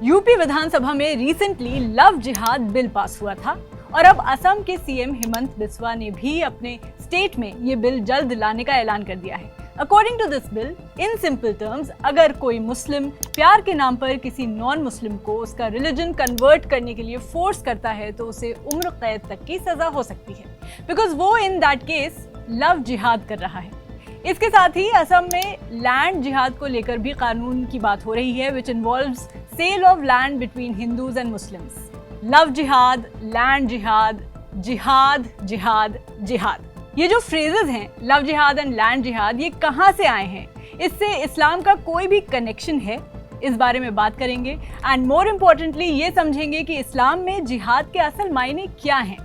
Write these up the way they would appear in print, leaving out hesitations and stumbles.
UP विधानसभा में recently love जिहाद bill pass हुआ था और अब असम के सीएम हेमंत बिस्वा ने भी अपने स्टेट में ये बिल जल्द लाने का ऐलान कर दिया है। According to this bill, in simple terms, अगर कोई मुस्लिम प्यार के नाम पर किसी नॉन मुस्लिम को उसका रिलीजन कन्वर्ट करने के लिए फोर्स करता है तो उसे उम्र कैद तक की सजा हो सकती है, बिकॉज वो इन दैट केस लव जिहाद कर रहा है। इसके साथ ही असम में लैंड जिहाद को लेकर भी कानून की बात हो रही है, which involves sale of land between Hindus and Muslims. Love जिहाद, लैंड जिहाद, जिहाद जिहाद जिहाद, ये जो फ्रेजेस हैं लव जिहाद एंड लैंड जिहाद, ये कहाँ से आए हैं, इससे इस्लाम का कोई भी कनेक्शन है, इस बारे में बात करेंगे। एंड मोर इम्पोर्टेंटली ये समझेंगे कि इस्लाम में जिहाद के असल मायने क्या हैं,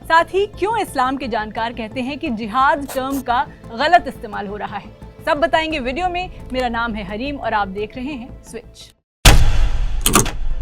साथ ही क्यों इस्लाम के जानकार कहते हैं कि जिहाद टर्म का गलत इस्तेमाल हो रहा है। सब बताएंगे वीडियो में। मेरा नाम है हरीम और आप देख रहे हैं स्विच।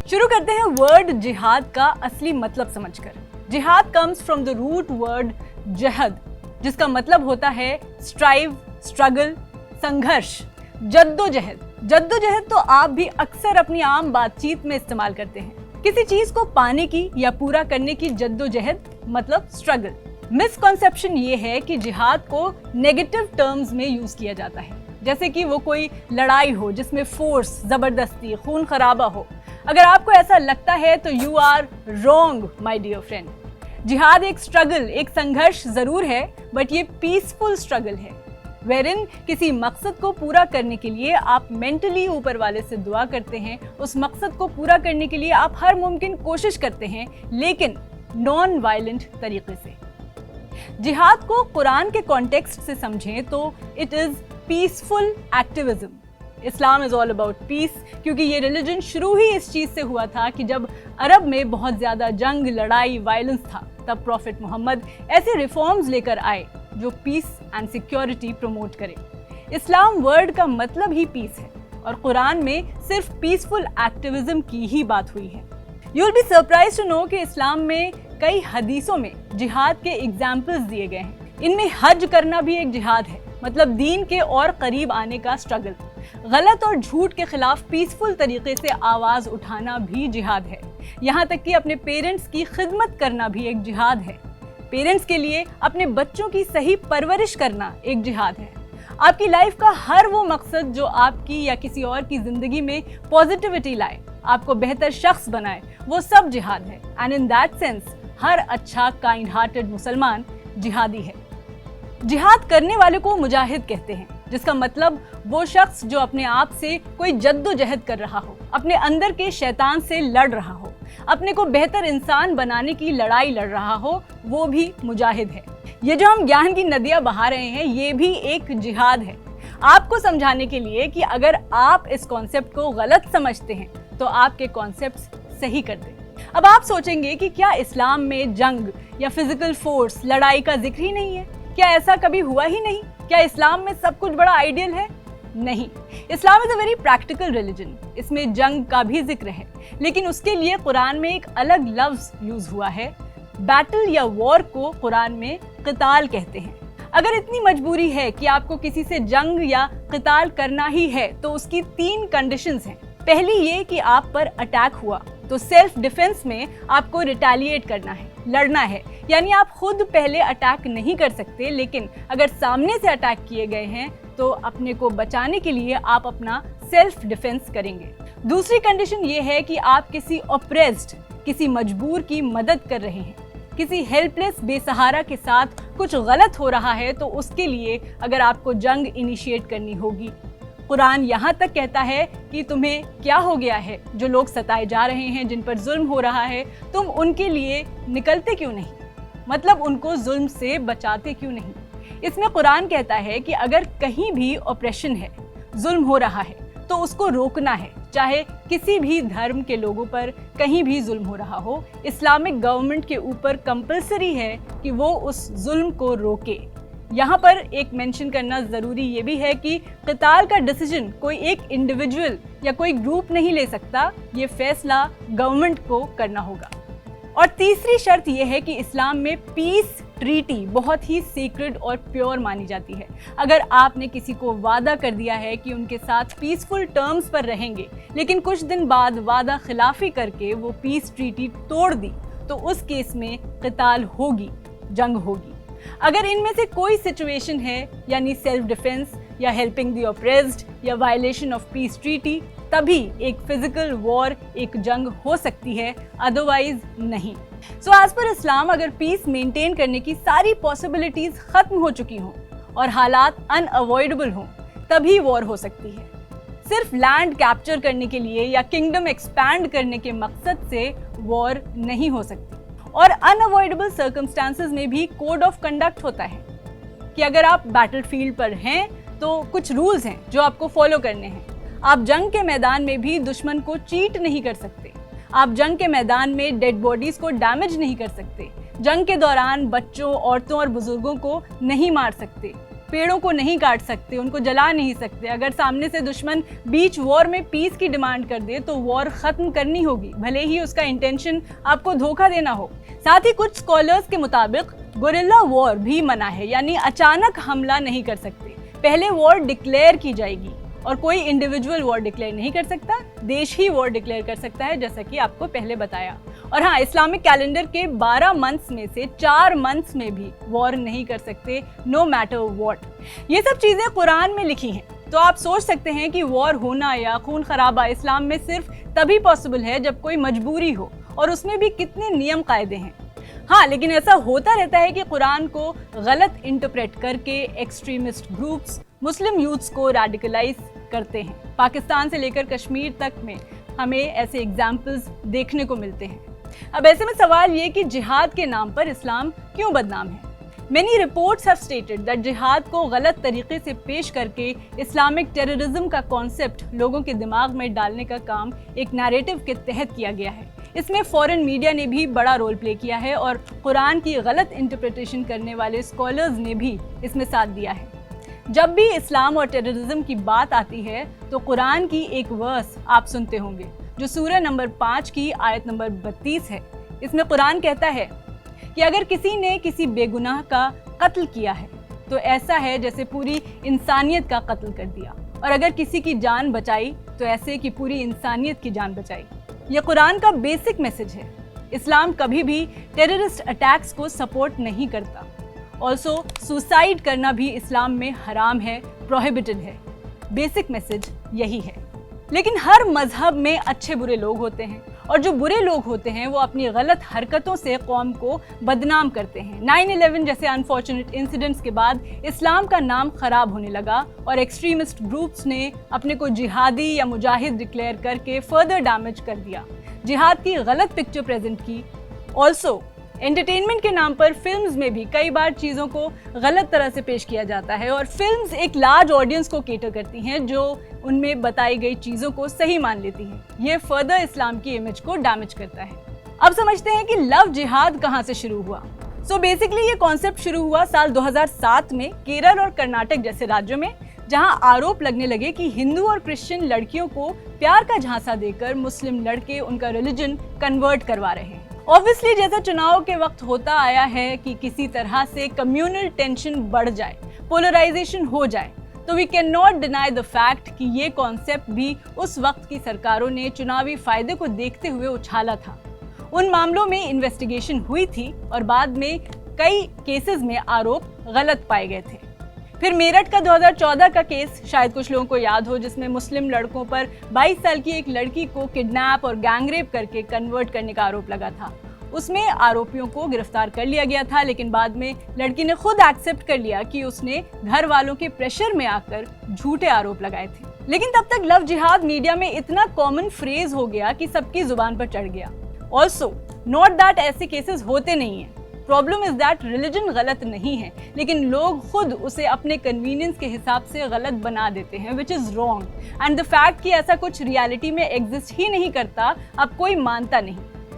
शुरू करते हैं वर्ड जिहाद का असली मतलब समझकर। Jihad comes from the root word जहद, जिसका मतलब होता है स्ट्राइव, स्ट्रगल, संघर्ष, जद्दोजहद। जद्दोजहद तो आप भी अक्सर अपनी आम बातचीत में इस्तेमाल करते हैं। किसी चीज को पाने की या पूरा करने की जद्दोजहद मतलब स्ट्रगल। मिसकॉन्सेप्शन ये है कि जिहाद को नेगेटिव टर्म्स में यूज किया जाता है, जैसे कि वो कोई लड़ाई हो जिसमें फोर्स, जबरदस्ती, खून खराबा हो। अगर आपको ऐसा लगता है तो you are wrong my dear friend. जिहाद एक स्ट्रगल, एक संघर्ष जरूर है, बट ये पीसफुल स्ट्रगल है, वेरिन किसी मकसद को पूरा करने के लिए आप मेंटली ऊपर वाले से दुआ करते हैं, उस मकसद को पूरा करने के लिए आप हर मुमकिन कोशिश करते हैं, लेकिन नॉन वायलेंट तरीके से। जिहाद को कुरान के कॉन्टेक्स्ट से समझें तो it is peaceful activism. Islam is all about piece, क्योंकि ये रिलीजन शुरू ही इस चीज से हुआ था कि जब अरब में बहुत ज्यादा जंग, लड़ाई, वायलेंस था, तब प्रॉफिट मोहम्मद ऐसे रिफॉर्म्स लेकर आए जो पीस एंड सिक्योरिटी प्रमोट करे। इस्लाम वर्ड का मतलब ही पीस है और कुरान में सिर्फ पीसफुल एक्टिविज्म की ही बात हुई है। You will be surprise to know कि इस्लाम में कई हदीसों में जिहाद के एग्जाम्पल्स दिए गए हैं। इनमें हज करना भी एक जिहाद है, मतलब दीन के और करीब आने का स्ट्रगल। गलत और झूठ के खिलाफ पीसफुल तरीके से आवाज उठाना भी जिहाद है। यहाँ तक कि अपने पेरेंट्स की खिदमत करना भी एक जिहाद है। पेरेंट्स के लिए अपने बच्चों की सही परवरिश करना एक जिहाद है। आपकी लाइफ का हर वो मकसद जो आपकी या किसी और की जिंदगी में पॉजिटिविटी लाए, आपको बेहतर शख्स बनाए, वो सब जिहाद है। एंड इन दैट सेंस हर अच्छा काइंड हार्टेड मुसलमान जिहादी है। जिहाद करने वाले को मुजाहिद कहते हैं, जिसका मतलब वो शख्स जो अपने आप से कोई जद्दोजहद कर रहा हो, अपने अंदर के शैतान से लड़ रहा हो, अपने को बेहतर इंसान बनाने की लड़ाई लड़ रहा हो, वो भी मुजाहिद है। ये जो हम ज्ञान की नदियां बहा रहे हैं, ये भी एक जिहाद है, आपको समझाने के लिए कि अगर आप इस कॉन्सेप्ट को गलत समझते हैं तो आपके कॉन्सेप्ट्स सही कर दें। अब आप सोचेंगे कि क्या इस्लाम में जंग या फिजिकल फोर्स, लड़ाई का जिक्र ही नहीं है? क्या ऐसा कभी हुआ ही नहीं? क्या इस्लाम में सब कुछ बड़ा आइडियल है? नहीं, Islam is a very practical religion. इसमें जंग का भी जिक्र है, लेकिन उसके लिए कुरान में एक अलग लफ्ज यूज हुआ है। बैटल या वॉर को कुरान में क़िताल कहते हैं। अगर इतनी मजबूरी है कि आपको किसी से जंग या क़िताल करना ही है तो उसकी 3 कंडीशंस हैं। पहली ये कि आप पर अटैक हुआ तो सेल्फ डिफेंस में आपको रिटेलिएट करना है, लड़ना है, यानी आप खुद पहले अटैक नहीं कर सकते, लेकिन अगर सामने से अटैक किए गए हैं तो अपने को बचाने के लिए आप अपना सेल्फ डिफेंस करेंगे। दूसरी कंडीशन ये है कि आप किसी ऑप्रेस्ड, किसी मजबूर की मदद कर रहे हैं, किसी हेल्पलेस बेसहारा के साथ कुछ गलत हो रहा है तो उसके लिए अगर आपको जंग इनिशिएट करनी होगी। कुरान यहाँ तक कहता है कि तुम्हें क्या हो गया है, जो लोग सताए जा रहे हैं, जिन पर जुल्म हो रहा है, तुम उनके लिए निकलते क्यों नहीं, मतलब उनको जुल्म से बचाते क्यों नहीं। इसमें कुरान कहता है कि अगर कहीं भी ऑपरेशन है, जुल्म हो रहा है, तो उसको रोकना है, चाहे किसी भी धर्म के लोगों पर कहीं भी जुल्म हो रहा हो। इस्लामिक गवर्नमेंट के ऊपर कंपलसरी है कि वो उस जुल्म को रोके। यहाँ पर एक मेंशन करना ज़रूरी ये भी है कि क़िताल का डिसीजन कोई एक इंडिविजुअल या कोई ग्रुप नहीं ले सकता, ये फैसला गवर्नमेंट को करना होगा। और तीसरी शर्त यह है कि इस्लाम में पीस ट्रीटी बहुत ही सीक्रेट और प्योर मानी जाती है। अगर आपने किसी को वादा कर दिया है कि उनके साथ पीसफुल टर्म्स पर रहेंगे, लेकिन कुछ दिन बाद वादा खिलाफी करके वो पीस ट्रीटी तोड़ दी, तो उस केस में क़िताल होगी, जंग होगी। अगर इनमें से कोई सिचुएशन है, यानी सेल्फ डिफेंस या हेल्पिंग द ऑप्रेस्ड या वायलेशन ऑफ पीस ट्रीटी, तभी एक फिजिकल वॉर, एक जंग हो सकती है, अदरवाइज नहीं। सो एज पर इस्लाम, अगर पीस मेंटेन करने की सारी पॉसिबिलिटीज खत्म हो चुकी हों और हालात अनअवॉइडेबल हों, तभी वॉर हो सकती है। सिर्फ लैंड कैप्चर करने के लिए या किंगडम एक्सपैंड करने के मकसद से वॉर नहीं हो सकती। और अनअवॉइडेबल सर्कमस्टांसेस में भी कोड ऑफ कंडक्ट होता है कि अगर आप बैटलफील्ड पर हैं तो कुछ रूल्स हैं जो आपको फॉलो करने हैं। आप जंग के मैदान में भी दुश्मन को चीट नहीं कर सकते। आप जंग के मैदान में डेड बॉडीज को डैमेज नहीं कर सकते। जंग के दौरान बच्चों, औरतों और बुजुर्गों को नहीं मार सकते। पेड़ों को नहीं काट सकते, उनको जला नहीं सकते। अगर सामने से दुश्मन बीच वॉर में पीस की डिमांड कर दे तो वॉर खत्म करनी होगी, भले ही उसका इंटेंशन आपको धोखा देना हो। साथ ही कुछ स्कॉलर्स के मुताबिक गुरिल्ला वॉर भी मना है, यानी अचानक हमला नहीं कर सकते। पहले वॉर डिक्लेयर की जाएगी और कोई इंडिविजुअल वॉर डिक्लेयर नहीं कर सकता, देश ही वॉर डिक्लेयर कर सकता है, जैसा कि आपको पहले बताया। और हाँ, इस्लामिक कैलेंडर के 12 मंथ्स में से 4 मंथ्स में भी वॉर नहीं कर सकते, नो मैटर व्हाट। ये सब चीज़ें कुरान में लिखी हैं, तो आप सोच सकते हैं कि वॉर होना या खून खराबा इस्लाम में सिर्फ तभी पॉसिबल है जब कोई मजबूरी हो, और उसमें भी कितने नियम कायदे हैं। हाँ, लेकिन ऐसा होता रहता है कि कुरान को गलत इंटरप्रेट करके एक्सट्रीमिस्ट ग्रुप्स मुस्लिम यूथ्स को रेडिकलाइज करते हैं। पाकिस्तान से लेकर कश्मीर तक में हमें ऐसे एग्जाम्पल्स देखने को मिलते हैं। अब ऐसे में सवाल ये कि जिहाद के नाम पर इस्लाम क्यों बदनाम है? Many reports have stated that जिहाद को गलत तरीके से पेश करके इस्लामिक टेररिज्म का कॉन्सेप्ट लोगों के दिमाग में डालने का काम एक नैरेटिव के तहत किया गया है। इसमें फॉरेन मीडिया ने भी बड़ा रोल प्ले किया है और कुरान की गलत इंटरप्रिटेशन करने वाले स्कॉलर्स ने भी इसमें साथ दिया है। जब भी इस्लाम और टेररिज्म की बात आती है तो कुरान की एक वर्स आप सुनते होंगे, जो सूरह नंबर 5 की आयत नंबर 32 है। इसमें कुरान कहता है कि अगर किसी ने किसी बेगुनाह का कत्ल किया है तो ऐसा है जैसे पूरी इंसानियत का कत्ल कर दिया, और अगर किसी की जान बचाई तो ऐसे कि पूरी इंसानियत की जान बचाई। यह कुरान का बेसिक मैसेज है। इस्लाम कभी भी टेररिस्ट अटैक्स को सपोर्ट नहीं करता। ऑल्सो सुसाइड करना भी इस्लाम में हराम है, प्रोहिबिटेड है। बेसिक मैसेज यही है। लेकिन हर मजहब में अच्छे बुरे लोग होते हैं, और जो बुरे लोग होते हैं वो अपनी गलत हरकतों से कौम को बदनाम करते हैं। 9/11 जैसे अनफॉर्चुनेट इंसिडेंट्स के बाद इस्लाम का नाम खराब होने लगा और एक्सट्रीमिस्ट ग्रुप्स ने अपने को जिहादी या मुजाहिद डिक्लेयर करके फर्दर डैमेज कर दिया, जिहाद की गलत पिक्चर प्रेजेंट की। ऑल्सो एंटरटेनमेंट के नाम पर फिल्म्स में भी कई बार चीज़ों को गलत तरह से पेश किया जाता है, और फिल्म्स एक लार्ज ऑडियंस को केटर करती हैं जो उनमें बताई गई चीज़ों को सही मान लेती हैं। ये फर्दर इस्लाम की इमेज को डैमेज करता है। अब समझते हैं कि लव जिहाद कहाँ से शुरू हुआ। बेसिकली ये कॉन्सेप्ट शुरू हुआ साल 2007 में केरल और कर्नाटक जैसे राज्यों में, जहां आरोप लगने लगे कि हिंदू और क्रिश्चियन लड़कियों को प्यार का झांसा देकर मुस्लिम लड़के उनका रिलीजन कन्वर्ट करवा रहे हैं। ऑब्वियसली जैसा चुनाव के वक्त होता आया है कि किसी तरह से कम्युनल टेंशन बढ़ जाए, पोलराइजेशन हो जाए, तो we can not deny the fact कि ये कॉन्सेप्ट भी उस वक्त की सरकारों ने चुनावी फायदे को देखते हुए उछाला था। उन मामलों में इन्वेस्टिगेशन हुई थी और बाद में कई केसेस में आरोप गलत पाए गए थे। फिर मेरठ का 2014 का केस शायद कुछ लोगों को याद हो, जिसमें मुस्लिम लड़कों पर 22 साल की एक लड़की को किडनैप और गैंगरेप करके कन्वर्ट करने का आरोप लगा था। उसमें आरोपियों को गिरफ्तार कर लिया गया था, लेकिन बाद में लड़की ने खुद एक्सेप्ट कर लिया कि उसने घर वालों के प्रेशर में आकर झूठे आरोप लगाए थे। लेकिन तब तक लव जिहाद मीडिया में इतना कॉमन फ्रेज हो गया कि सबकी जुबान पर चढ़ गया। ऑल्सो नॉट दैट ऐसे केसेस होते नहीं हैं। प्रॉब्लम इज दैट रिलीजन गलत नहीं है, लेकिन लोग खुद उसे अपने कन्वीनियंस के हिसाब से गलत बना देते हैं, which is wrong. And the fact कि ऐसा कुछ रियलिटी में एग्जिस्ट ही नहीं करता, अब कोई मानता नहीं,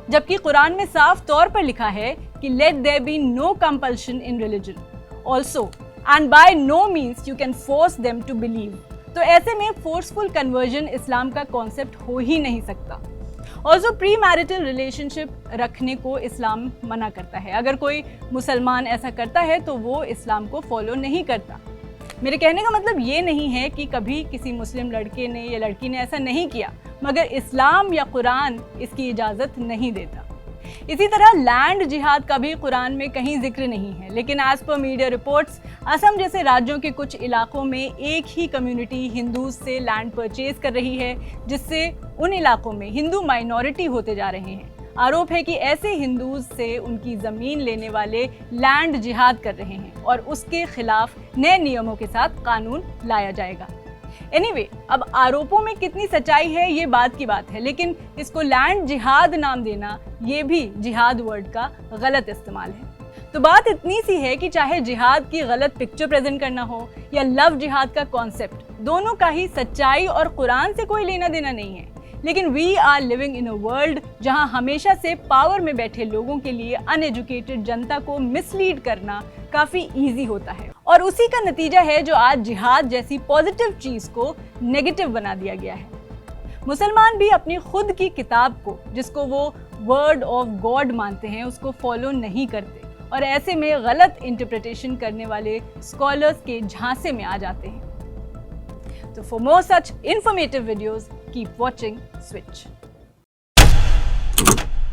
जबकि कुरान में साफ तौर पर लिखा है कि let there be no compulsion in religion also and by no means you can force them to believe. तो ऐसे में फोर्सफुल कन्वर्जन इस्लाम का कॉन्सेप्ट हो ही नहीं सकता। ऑल्सो प्री मैरिटल रिलेशनशिप रखने को इस्लाम मना करता है। अगर कोई मुसलमान ऐसा करता है तो वो इस्लाम को फॉलो नहीं करता। मेरे कहने का मतलब ये नहीं है कि कभी किसी मुस्लिम लड़के ने या लड़की ने ऐसा नहीं किया, मगर इस्लाम या कुरान इसकी इजाज़त नहीं देता। इसी तरह लैंड जिहाद का भी कुरान में कहीं जिक्र नहीं है, लेकिन as per media reports Assam जैसे राज्यों के कुछ इलाकों में एक ही कम्युनिटी हिंदूज से लैंड परचेज कर रही है, जिससे उन इलाकों में हिंदू माइनॉरिटी होते जा रहे हैं। आरोप है कि ऐसे हिंदूज से उनकी ज़मीन लेने वाले लैंड जिहाद कर रहे हैं और उसके खिलाफ नए नियमों के साथ कानून लाया जाएगा। एनीवे, अब आरोपों में कितनी सच्चाई है ये बात की बात है, लेकिन इसको लैंड जिहाद नाम देना ये भी जिहाद वर्ड का गलत इस्तेमाल है। तो बात इतनी सी है कि चाहे जिहाद की गलत पिक्चर प्रेजेंट करना हो या लव जिहाद का कॉन्सेप्ट, दोनों का ही सच्चाई और कुरान से कोई लेना देना नहीं है। लेकिन we are living in a world जहां हमेशा से पावर में बैठे लोगों के लिए अनएजुकेटेड जनता को मिसलीड करना काफ़ी ईजी होता है, और उसी का नतीजा है जो आज जिहाद जैसी पॉजिटिव चीज़ को नेगेटिव बना दिया गया है। मुसलमान भी अपनी खुद की किताब को, जिसको वो वर्ड ऑफ गॉड मानते हैं, उसको फॉलो नहीं करते और ऐसे में गलत इंटरप्रिटेशन करने वाले स्कॉलर्स के झांसे में आ जाते हैं। तो for more such informative videos, keep watching switch.